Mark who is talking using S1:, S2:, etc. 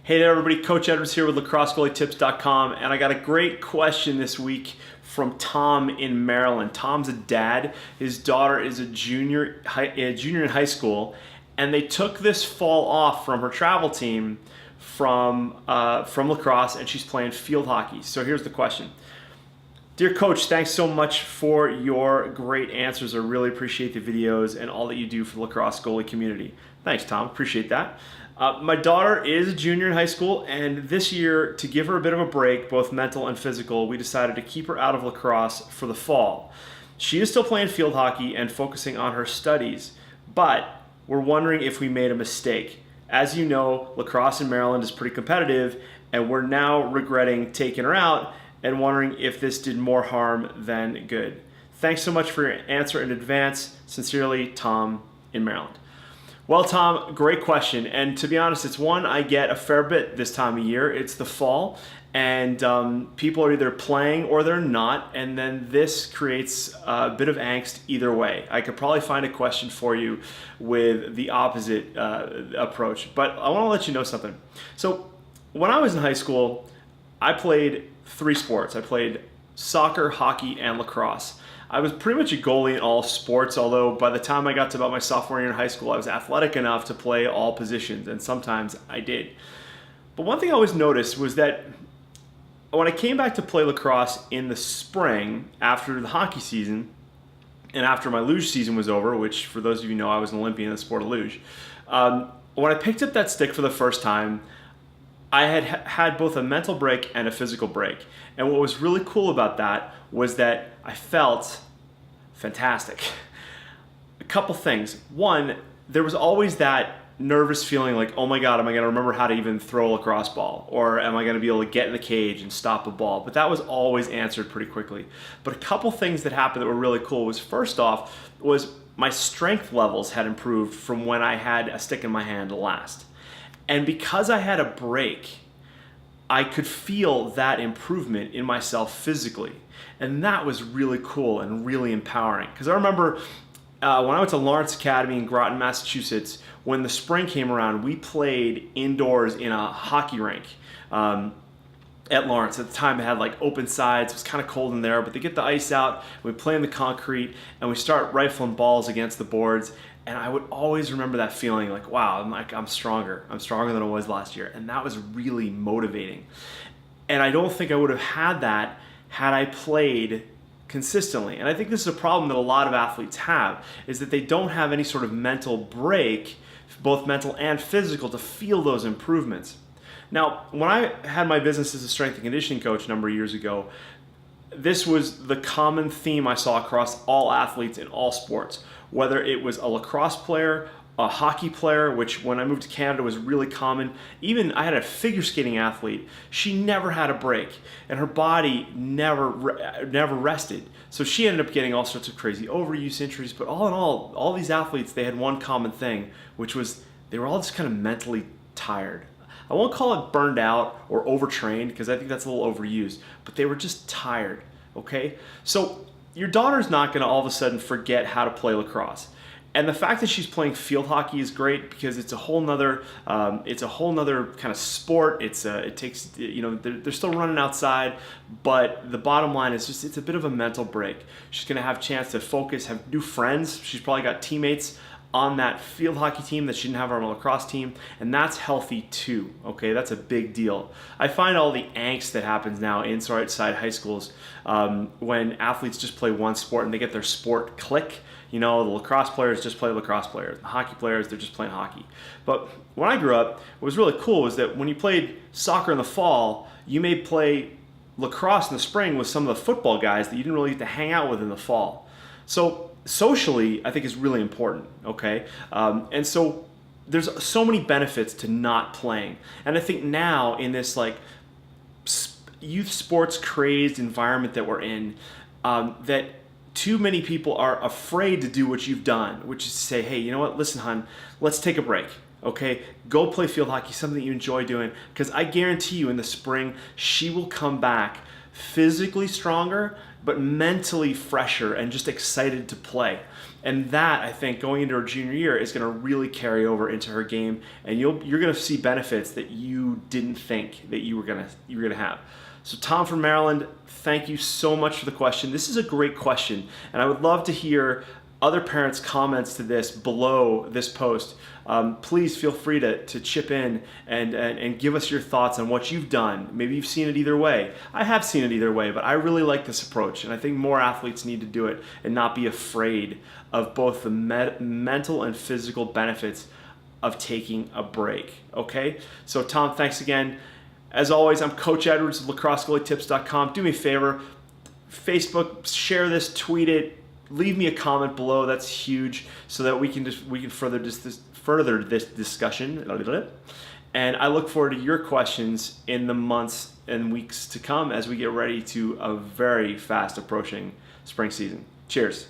S1: Hey there everybody, Coach Edwards here with lacrossegoalietips.com, and I got a great question this week from Tom in Maryland. Tom's a dad. His daughter is a junior in high school, and they took this fall off from her travel team from lacrosse, and she's playing field hockey. So here's the question. Dear Coach, thanks so much for your great answers. I really appreciate the videos and all that you do for the lacrosse goalie community. Thanks, Tom. Appreciate that. My daughter is a junior in high school, and this year, to give her a bit of a break, both mental and physical, we decided to keep her out of lacrosse for the fall. She is still playing field hockey and focusing on her studies, but we're wondering if we made a mistake. As you know, lacrosse in Maryland is pretty competitive, and we're now regretting taking her out and wondering if this did more harm than good. Thanks so much for your answer in advance. Sincerely, Tom in Maryland. Well, Tom, great question. And to be honest, it's one I get a fair bit this time of year. It's the fall, and people are either playing or they're not, and then this creates a bit of angst either way. I could probably find a question for you with the opposite approach, but I want to let you know something. So when I was in high school, I played 3 sports. I played soccer, hockey, and lacrosse. I was pretty much a goalie in all sports, although by the time I got to about my sophomore year in high school, I was athletic enough to play all positions, and sometimes I did. But one thing I always noticed was that when I came back to play lacrosse in the spring after the hockey season, and after my luge season was over, which for those of you who know, I was an Olympian in the sport of luge, when I picked up that stick for the first time, I had had both a mental break and a physical break. And what was really cool about that was that I felt fantastic. A couple things. One, there was always that nervous feeling like, oh my God, am I gonna remember how to even throw a lacrosse ball? Or am I gonna be able to get in the cage and stop a ball? But that was always answered pretty quickly. But a couple things that happened that were really cool was, first off, was my strength levels had improved from when I had a stick in my hand last. And because I had a break, I could feel that improvement in myself physically. And that was really cool and really empowering. Because I remember when I went to Lawrence Academy in Groton, Massachusetts, when the spring came around, we played indoors in a hockey rink at Lawrence. At the time, it had like open sides. It was kind of cold in there, but they get the ice out, we play in the concrete, and we start rifling balls against the boards. And I would always remember that feeling like, wow, I'm stronger. I'm stronger than I was last year. And that was really motivating. And I don't think I would have had that had I played consistently. And I think this is a problem that a lot of athletes have, is that they don't have any sort of mental break, both mental and physical, to feel those improvements. Now, when I had my business as a strength and conditioning coach a number of years ago, this was the common theme I saw across all athletes in all sports, whether it was a lacrosse player, a hockey player, which when I moved to Canada was really common. Even I had a figure skating athlete. She never had a break, and her body never rested. So she ended up getting all sorts of crazy overuse injuries. But all in all these athletes, they had one common thing, which was they were all just kind of mentally tired. I won't call it burned out or overtrained, because I think that's a little overused, but they were just tired, okay? So your daughter's not gonna all of a sudden forget how to play lacrosse. And the fact that she's playing field hockey is great, because it's a whole nother kind of sport. It takes, they're still running outside, but the bottom line is just it's a bit of a mental break. She's gonna have a chance to focus, have new friends. She's probably got teammates on that field hockey team that she didn't have on a lacrosse team, and that's healthy too, okay? That's a big deal. I find all the angst that happens now inside high schools when athletes just play one sport and they get their sport click. The lacrosse players just play lacrosse players. The hockey players, they're just playing hockey. But when I grew up, what was really cool was that when you played soccer in the fall, you may play lacrosse in the spring with some of the football guys that you didn't really get to hang out with in the fall. So socially, I think is really important, okay? And so there's so many benefits to not playing. And I think now in this like youth sports crazed environment that we're in, that too many people are afraid to do what you've done, which is to say, hey, you know what, listen, hon, let's take a break. Okay, go play field hockey, something that you enjoy doing, because I guarantee you in the spring, she will come back physically stronger but mentally fresher and just excited to play. And that, I think, going into her junior year is going to really carry over into her game, and you're going to see benefits that you didn't think that you were going to have. So Tom from Maryland, thank you so much for the question. This is a great question, and I would love to hear other parents' comments to this below this post. Please feel free to chip in and give us your thoughts on what you've done. Maybe you've seen it either way. I have seen it either way, but I really like this approach, and I think more athletes need to do it and not be afraid of both the mental and physical benefits of taking a break. Okay? So Tom, thanks again. As always, I'm Coach Edwards of lacrossegoalietips.com. Do me a favor, Facebook, share this, tweet it, leave me a comment below. That's huge, so that we can further this discussion. And I look forward to your questions in the months and weeks to come as we get ready to a very fast approaching spring season. Cheers.